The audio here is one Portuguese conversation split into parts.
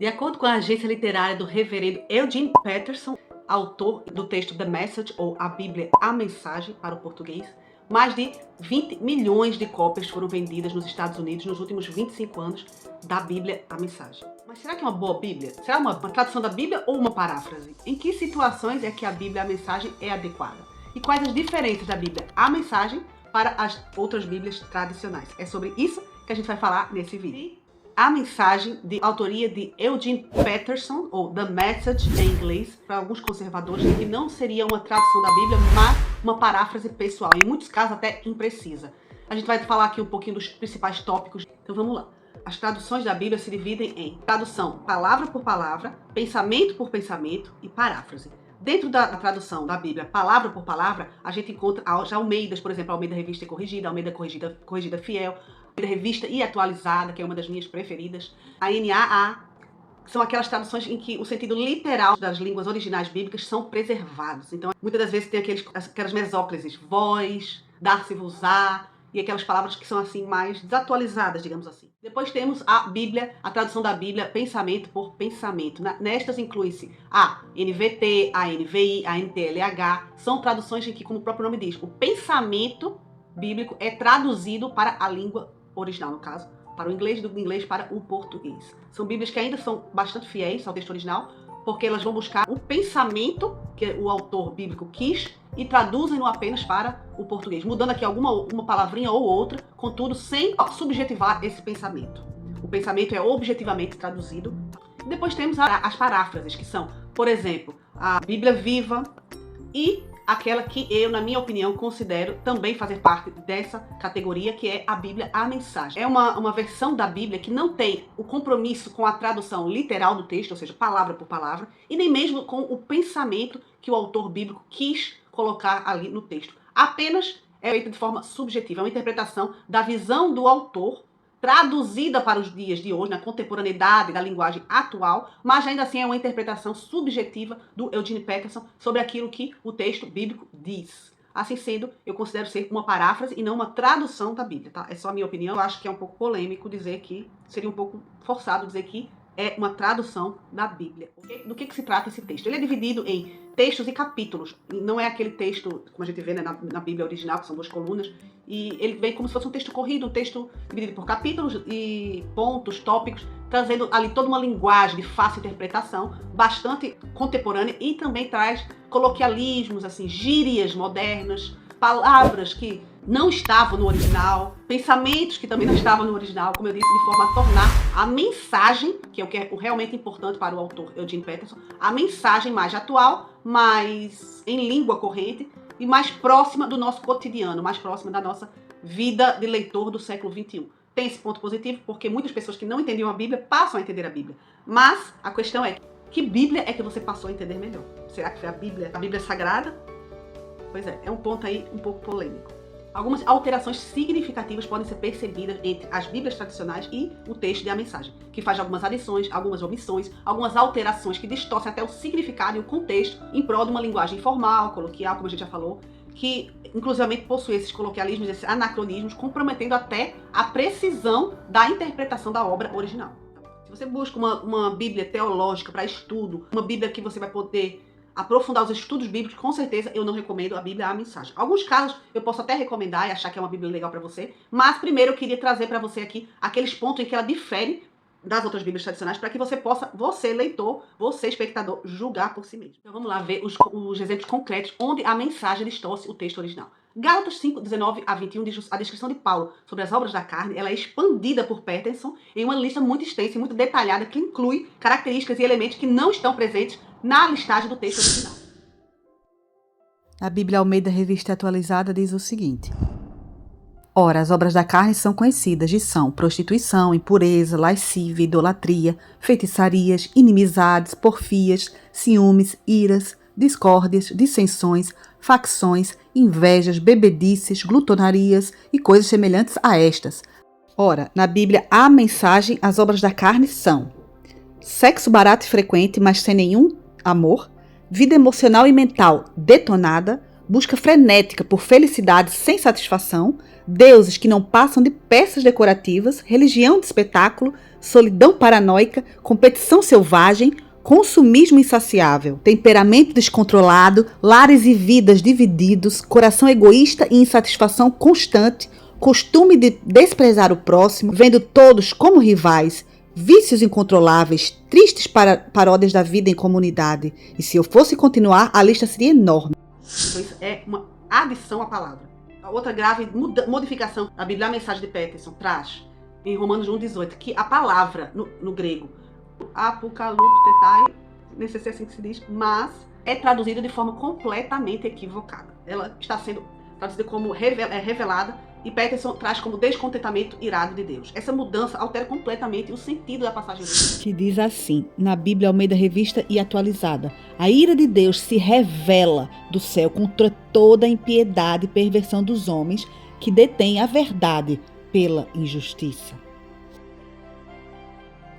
De acordo com a agência literária do reverendo Eugene Peterson, autor do texto The Message, ou A Bíblia, a Mensagem, para o português, mais de 20 milhões de cópias foram vendidas nos Estados Unidos nos últimos 25 anos da Bíblia, a Mensagem. Mas será que é uma boa Bíblia? Será uma tradução da Bíblia ou uma paráfrase? Em que situações é que a Bíblia, a Mensagem, é adequada? E quais as diferenças da Bíblia, a Mensagem, para as outras Bíblias tradicionais? É sobre isso que a gente vai falar nesse vídeo. A Mensagem, de autoria de Eugene Peterson, ou The Message em inglês, para alguns conservadores, que não seria uma tradução da Bíblia, mas uma paráfrase pessoal, em muitos casos até imprecisa. A gente vai falar aqui um pouquinho dos principais tópicos, então vamos lá. As traduções da Bíblia se dividem em tradução palavra por palavra, pensamento por pensamento e paráfrase. Dentro da tradução da Bíblia, palavra por palavra, a gente encontra as Almeidas, por exemplo, a Almeida Revista e Corrigida, a Almeida Corrigida Fiel, a Revista e Atualizada, que é uma das minhas preferidas, a NAA, que são aquelas traduções em que o sentido literal das línguas originais bíblicas são preservados. Então, muitas das vezes tem aquelas mesóclises, vós, dar-se-vos-á, e aquelas palavras que são assim mais desatualizadas, digamos assim. Depois temos a Bíblia, a tradução da Bíblia, pensamento por pensamento. Nestas inclui-se a NVT, a NVI, a NTLH. São traduções em que, como o próprio nome diz, o pensamento bíblico é traduzido para a língua original, no caso, para o inglês, do inglês para o português. São Bíblias que ainda são bastante fiéis ao texto original, porque elas vão buscar o pensamento que o autor bíblico quis e traduzem-no apenas para o português, mudando aqui uma palavrinha ou outra, contudo, sem subjetivar esse pensamento. O pensamento é objetivamente traduzido. Depois temos as paráfrases, que são, por exemplo, a Bíblia Viva e aquela que eu, na minha opinião, considero também fazer parte dessa categoria, que é a Bíblia, a Mensagem. É uma versão da Bíblia que não tem o compromisso com a tradução literal do texto, ou seja, palavra por palavra, e nem mesmo com o pensamento que o autor bíblico quis colocar ali no texto. Apenas é feita de forma subjetiva, é uma interpretação da visão do autor, traduzida para os dias de hoje, na contemporaneidade da linguagem atual, mas ainda assim é uma interpretação subjetiva do Eugene Peterson sobre aquilo que o texto bíblico diz. Assim sendo, eu considero ser uma paráfrase e não uma tradução da Bíblia, tá? É só a minha opinião. Eu acho que é um pouco polêmico dizer que, seria um pouco forçado dizer que é uma tradução da Bíblia. Do que se trata esse texto? Ele é dividido em textos e capítulos. Não é aquele texto, como a gente vê, né, na Bíblia original, que são 2 colunas. E ele vem como se fosse um texto corrido, um texto dividido por capítulos e pontos, tópicos, trazendo ali toda uma linguagem de fácil interpretação, bastante contemporânea, e também traz coloquialismos, assim, gírias modernas, palavras que não estavam no original, pensamentos que também não estavam no original, como eu disse, de forma a tornar a mensagem, que é o realmente importante para o autor Eugene Peterson, a mensagem mais atual, mais em língua corrente e mais próxima do nosso cotidiano, mais próxima da nossa vida de leitor do século XXI. Tem esse ponto positivo, porque muitas pessoas que não entendiam a Bíblia passam a entender a Bíblia. Mas a questão é, que Bíblia é que você passou a entender melhor? Será que foi a Bíblia Sagrada? Pois é um ponto aí um pouco polêmico. Algumas alterações significativas podem ser percebidas entre as Bíblias tradicionais e o texto de A Mensagem, que faz algumas adições, algumas omissões, algumas alterações que distorcem até o significado e o contexto em prol de uma linguagem informal, coloquial, como a gente já falou, que inclusivamente possui esses coloquialismos, esses anacronismos, comprometendo até a precisão da interpretação da obra original. Se você busca uma Bíblia teológica para estudo, uma Bíblia que você vai poder aprofundar os estudos bíblicos, com certeza eu não recomendo a Bíblia, a Mensagem. Alguns casos eu posso até recomendar e achar que é uma Bíblia legal para você, mas primeiro eu queria trazer para você aqui aqueles pontos em que ela difere das outras Bíblias tradicionais, para que você possa, você leitor, você espectador, julgar por si mesmo. Então vamos lá ver os exemplos concretos onde a Mensagem distorce o texto original. Gálatas 5, 19 a 21 diz a descrição de Paulo sobre as obras da carne, ela é expandida por Peterson em uma lista muito extensa e muito detalhada que inclui características e elementos que não estão presentes na listagem do texto original. A Bíblia Almeida Revista Atualizada diz o seguinte: ora, as obras da carne são conhecidas e são prostituição, impureza, lascívia, idolatria, feitiçarias, inimizades, porfias, ciúmes, iras, discórdias, dissensões, facções, invejas, bebedices, glutonarias e coisas semelhantes a estas. Ora, na Bíblia, a Mensagem, as obras da carne são sexo barato e frequente, mas sem nenhum amor, vida emocional e mental detonada, busca frenética por felicidade sem satisfação, deuses que não passam de peças decorativas, religião de espetáculo, solidão paranoica, competição selvagem, consumismo insaciável, temperamento descontrolado, lares e vidas divididos, coração egoísta e insatisfação constante, costume de desprezar o próximo, vendo todos como rivais, vícios incontroláveis, tristes paródias da vida em comunidade. E se eu fosse continuar, a lista seria enorme. Então isso é uma adição à palavra. A outra grave modificação da Bíblia, a mensagem de Peterson, traz em Romanos 1,18, que a palavra no grego, apocaluptetai, nem sei se é assim que se diz, mas é traduzida de forma completamente equivocada. Ela está sendo traduzida como revelada, e Peterson traz como descontentamento irado de Deus. Essa mudança altera completamente o sentido da passagem. Que diz assim, na Bíblia Almeida Revista e Atualizada: a ira de Deus se revela do céu contra toda a impiedade e perversão dos homens que detêm a verdade pela injustiça.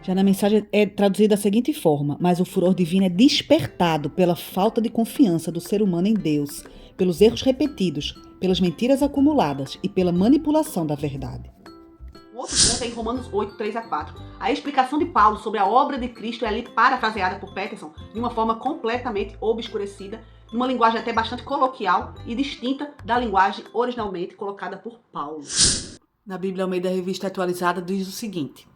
Já na mensagem é traduzida da seguinte forma: mas o furor divino é despertado pela falta de confiança do ser humano em Deus, pelos erros repetidos, pelas mentiras acumuladas e pela manipulação da verdade. O outro ponto é em Romanos 8, 3 a 4. A explicação de Paulo sobre a obra de Cristo é ali parafraseada por Peterson de uma forma completamente obscurecida, numa linguagem até bastante coloquial e distinta da linguagem originalmente colocada por Paulo. Na Bíblia Almeida Revista Atualizada diz o seguinte: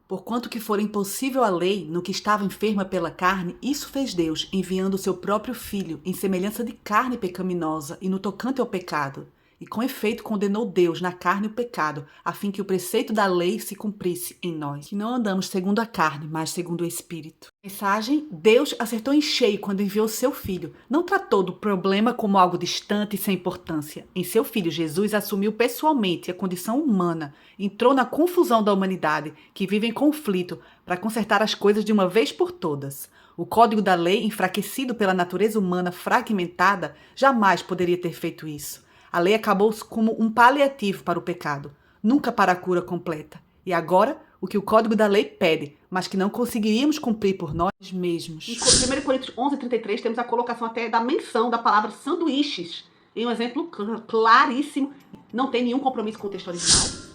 porquanto que for impossível a lei no que estava enferma pela carne, isso fez Deus, enviando o seu próprio Filho, em semelhança de carne pecaminosa e no tocante ao pecado. E com efeito condenou Deus na carne o pecado, a fim que o preceito da lei se cumprisse em nós, que não andamos segundo a carne, mas segundo o Espírito. Mensagem: Deus acertou em cheio quando enviou seu Filho. Não tratou do problema como algo distante e sem importância. Em seu Filho, Jesus assumiu pessoalmente a condição humana, entrou na confusão da humanidade, que vive em conflito, para consertar as coisas de uma vez por todas. O código da lei, enfraquecido pela natureza humana fragmentada, jamais poderia ter feito isso. A lei acabou como um paliativo para o pecado, nunca para a cura completa. E agora, o que o código da lei pede, mas que não conseguiríamos cumprir por nós mesmos. Em 1 Coríntios 11:33 temos a colocação até da menção da palavra sanduíches, em um exemplo claríssimo. Não tem nenhum compromisso com o texto original.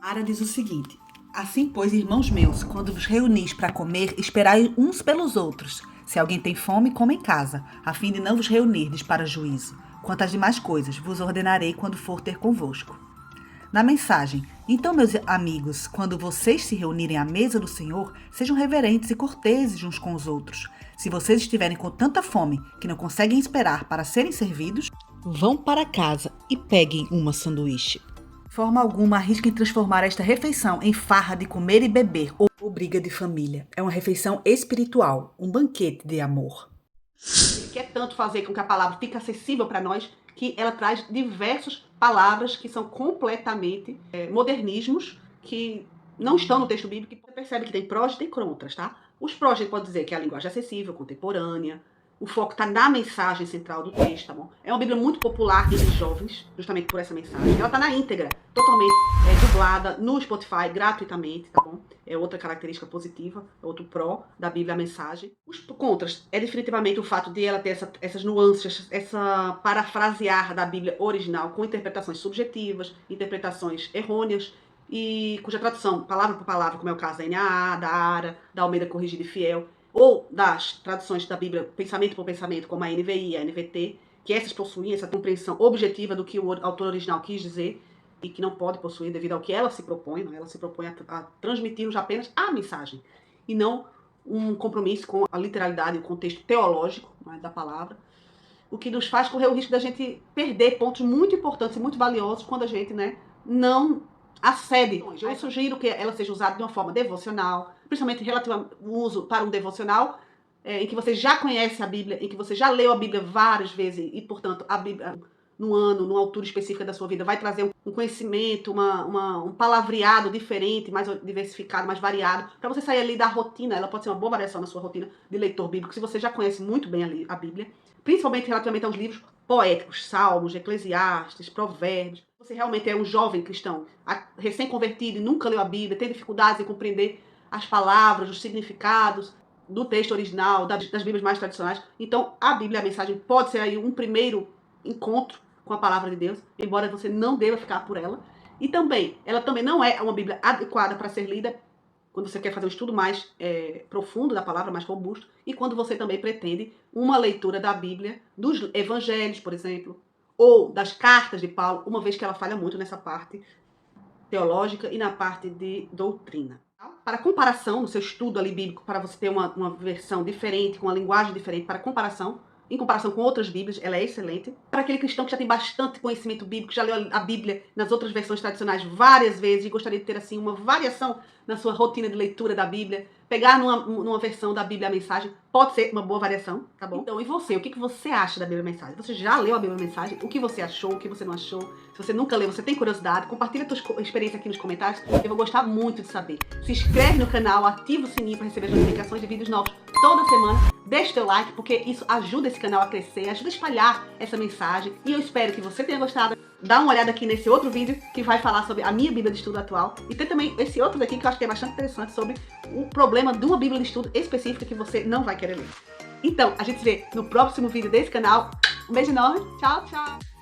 Ara diz o seguinte: assim, pois, irmãos meus, quando vos reunis para comer, esperai uns pelos outros. Se alguém tem fome, coma em casa, a fim de não vos reunirdes para juízo. Quanto às demais coisas, vos ordenarei quando for ter convosco. Na mensagem: então, meus amigos, quando vocês se reunirem à mesa do Senhor, sejam reverentes e corteses uns com os outros. Se vocês estiverem com tanta fome que não conseguem esperar para serem servidos, vão para casa e peguem uma sanduíche. De forma alguma arrisquem transformar esta refeição em farra de comer e beber ou briga de família. É uma refeição espiritual, um banquete de amor. Ele quer tanto fazer com que a palavra fique acessível para nós, que ela traz diversas palavras que são completamente modernismos, que não estão no texto bíblico. Você percebe que tem prós e tem contras, tá? Os prós a gente pode dizer que é a linguagem acessível, contemporânea, o foco está na mensagem central do texto, tá bom? É uma Bíblia muito popular entre os jovens, justamente por essa mensagem. Ela está na íntegra, totalmente dublada no Spotify, gratuitamente, tá bom? É outra característica positiva, outro pró da Bíblia, a mensagem. Os contras é definitivamente o fato de ela ter essas nuances, essa parafrasear da Bíblia original com interpretações subjetivas, interpretações errôneas, e cuja tradução, palavra por palavra, como é o caso da NAA, da ARA, da Almeida Corrigida e Fiel, ou das traduções da Bíblia pensamento por pensamento, como a NVI e a NVT, que essas possuem essa compreensão objetiva do que o autor original quis dizer e que não pode possuir devido ao que ela se propõe. Né? Ela se propõe a transmitir-nos apenas a mensagem e não um compromisso com a literalidade e o contexto teológico, né, da palavra, o que nos faz correr o risco da gente perder pontos muito importantes e muito valiosos quando a gente, né, não acede. Eu sugiro que ela seja usada de uma forma devocional, principalmente relativo ao uso para um devocional, em que você já conhece a Bíblia, em que você já leu a Bíblia várias vezes e, portanto, a Bíblia, num ano, numa altura específica da sua vida, vai trazer um conhecimento, um palavreado diferente, mais diversificado, mais variado, para você sair ali da rotina. Ela pode ser uma boa variação na sua rotina de leitor bíblico, se você já conhece muito bem a Bíblia, principalmente relativamente aos livros poéticos, Salmos, Eclesiastes, Provérbios. Você realmente é um jovem cristão, recém-convertido e nunca leu a Bíblia, tem dificuldades em compreender as palavras, os significados, do texto original, das Bíblias mais tradicionais. Então, a Bíblia, a mensagem, pode ser aí um primeiro encontro com a palavra de Deus, embora você não deva ficar por ela. E também, ela também não é uma Bíblia adequada para ser lida quando você quer fazer um estudo mais profundo da palavra, mais robusto, e quando você também pretende uma leitura da Bíblia, dos evangelhos, por exemplo, ou das cartas de Paulo, uma vez que ela falha muito nessa parte teológica e na parte de doutrina. Para comparação, no seu estudo ali bíblico, para você ter uma versão diferente, com uma linguagem diferente, para comparação, em comparação com outras Bíblias, ela é excelente. Para aquele cristão que já tem bastante conhecimento bíblico, já leu a Bíblia nas outras versões tradicionais várias vezes e gostaria de ter assim uma variação na sua rotina de leitura da Bíblia, pegar numa versão da Bíblia a mensagem, pode ser uma boa variação, tá bom? Então, e você? O que você acha da Bíblia a mensagem? Você já leu a Bíblia a mensagem? O que você achou? O que você não achou? Se você nunca leu, você tem curiosidade, compartilha a tua experiência aqui nos comentários. Eu vou gostar muito de saber. Se inscreve no canal, ativa o sininho para receber as notificações de vídeos novos toda semana. Deixa o teu like, porque isso ajuda esse canal a crescer, ajuda a espalhar essa mensagem. E eu espero que você tenha gostado. Dá uma olhada aqui nesse outro vídeo que vai falar sobre a minha Bíblia de estudo atual. E tem também esse outro daqui que eu acho que é bastante interessante sobre o problema de uma Bíblia de estudo específica que você não vai querer ler. Então, a gente se vê no próximo vídeo desse canal. Um beijo enorme. Tchau, tchau.